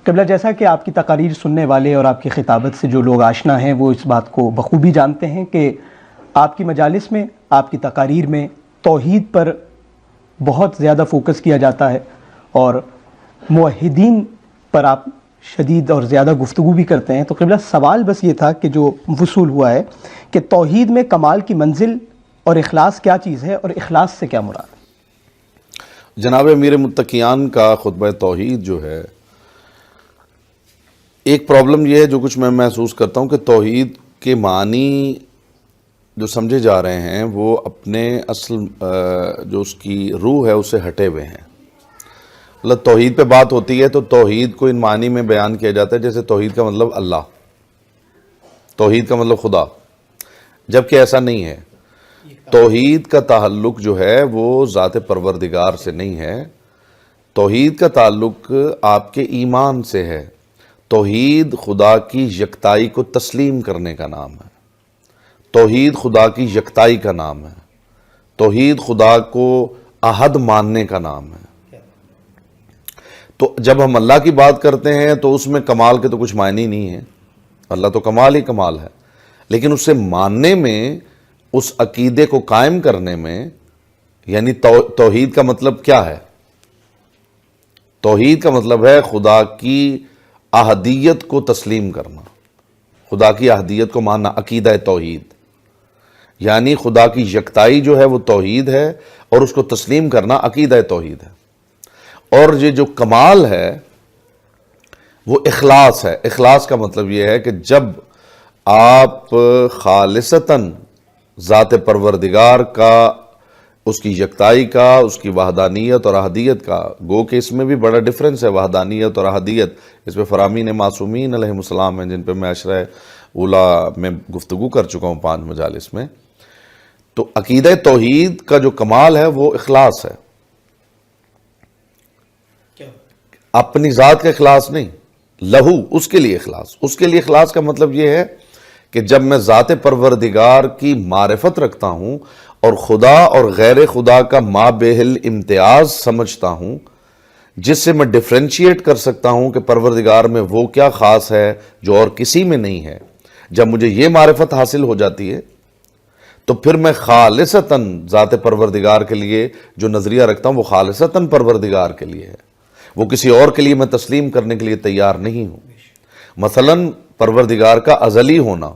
قبلہ، جیسا کہ آپ کی تقاریر سننے والے اور آپ کی خطابت سے جو لوگ آشنا ہیں وہ اس بات کو بخوبی جانتے ہیں کہ آپ کی مجالس میں، آپ کی تقاریر میں توحید پر بہت زیادہ فوکس کیا جاتا ہے اور موحدین پر آپ شدید اور زیادہ گفتگو بھی کرتے ہیں۔ تو قبلہ، سوال بس یہ تھا کہ جو وصول ہوا ہے کہ توحید میں کمال کی منزل اور اخلاص کیا چیز ہے، اور اخلاص سے کیا مراد ہے؟ جناب امیر متقیان کا خطبہ توحید جو ہے، ایک پرابلم یہ ہے جو کچھ میں محسوس کرتا ہوں کہ توحید کے معنی جو سمجھے جا رہے ہیں وہ اپنے اصل جو اس کی روح ہے اس سے ہٹے ہوئے ہیں۔ مطلب توحید پہ بات ہوتی ہے تو توحید کو ان معنی میں بیان کیا جاتا ہے جیسے توحید کا مطلب اللہ، توحید کا مطلب خدا، جبکہ ایسا نہیں ہے۔ توحید کا تعلق جو ہے وہ ذات پروردگار سے نہیں ہے، توحید کا تعلق آپ کے ایمان سے ہے۔ توحید خدا کی یکتائی کو تسلیم کرنے کا نام ہے، توحید خدا کی یکتائی کا نام ہے، توحید خدا کو احد ماننے کا نام ہے۔ تو جب ہم اللہ کی بات کرتے ہیں تو اس میں کمال کے تو کچھ معنی نہیں ہے، اللہ تو کمال ہی کمال ہے، لیکن اسے ماننے میں، اس عقیدے کو قائم کرنے میں، یعنی توحید کا مطلب کیا ہے؟ توحید کا مطلب ہے خدا کی احدیت کو تسلیم کرنا، خدا کی احدیت کو ماننا، عقیدہ توحید، یعنی خدا کی یکتائی جو ہے وہ توحید ہے اور اس کو تسلیم کرنا عقیدہ توحید ہے۔ اور یہ جو کمال ہے وہ اخلاص ہے۔ اخلاص کا مطلب یہ ہے کہ جب آپ خالصتاً ذات پروردگار کا، اس کی یکتائی کا، اس کی وحدانیت اور احدیت کا، گو کہ اس میں بھی بڑا ڈفرنس ہے، وحدانیت اور احدیت، اس پہ فرامین معصومین علیہ السلام ہیں جن پہ میں عشرہ اولا میں گفتگو کر چکا ہوں 5 مجالس میں۔ تو عقیدہ توحید کا جو کمال ہے وہ اخلاص ہے، اپنی ذات کا اخلاص نہیں، لہو، اس کے لیے اخلاص۔ اس کے لیے اخلاص کا مطلب یہ ہے کہ جب میں ذات پروردگار کی معرفت رکھتا ہوں اور خدا اور غیر خدا کا مابہل امتیاز سمجھتا ہوں، جس سے میں ڈیفرینشیٹ کر سکتا ہوں کہ پروردگار میں وہ کیا خاص ہے جو اور کسی میں نہیں ہے، جب مجھے یہ معرفت حاصل ہو جاتی ہے تو پھر میں خالصتاً ذات پروردگار کے لیے جو نظریہ رکھتا ہوں وہ خالصتاً پروردگار کے لیے ہے، وہ کسی اور کے لیے میں تسلیم کرنے کے لیے تیار نہیں ہوں۔ مثلاً پروردگار کا ازلی ہونا،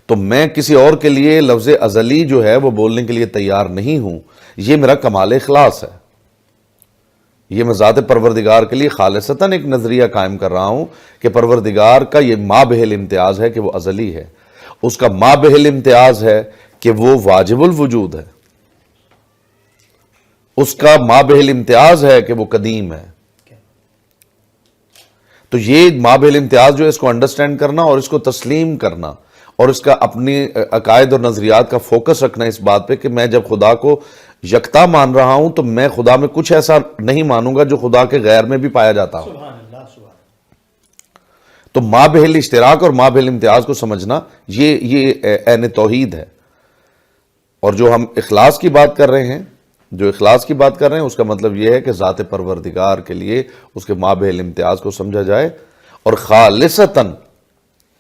تو میں کسی اور کے لیے لفظ ازلی جو ہے وہ بولنے کے لیے تیار نہیں ہوں، یہ میرا کمال اخلاص ہے۔ یہ میں ذات پروردگار کے لیے خالصتاً ایک نظریہ قائم کر رہا ہوں کہ پروردگار کا یہ مابہل امتیاز ہے کہ وہ ازلی ہے، اس کا مابہل امتیاز ہے کہ وہ واجب الوجود ہے، اس کا مابہل امتیاز ہے کہ وہ قدیم ہے۔ تو یہ مابہل امتیاز جو ہے اس کو انڈرسٹینڈ کرنا اور اس کو تسلیم کرنا اور اس کا اپنی عقائد اور نظریات کا فوکس رکھنا اس بات پہ کہ میں جب خدا کو یکتا مان رہا ہوں تو میں خدا میں کچھ ایسا نہیں مانوں گا جو خدا کے غیر میں بھی پایا جاتا ہو۔ تو مابہل اشتراک اور مابہل امتیاز کو سمجھنا یہ عین توحید ہے۔ اور جو ہم اخلاص کی بات کر رہے ہیں، اس کا مطلب یہ ہے کہ ذات پروردگار کے لیے اس کے مابہل امتیاز کو سمجھا جائے اور خالصتاً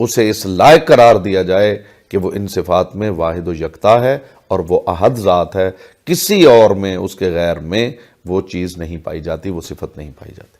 اسے اس لائق قرار دیا جائے کہ وہ ان صفات میں واحد و یکتا ہے اور وہ احد ذات ہے، کسی اور میں، اس کے غیر میں وہ چیز نہیں پائی جاتی، وہ صفت نہیں پائی جاتی۔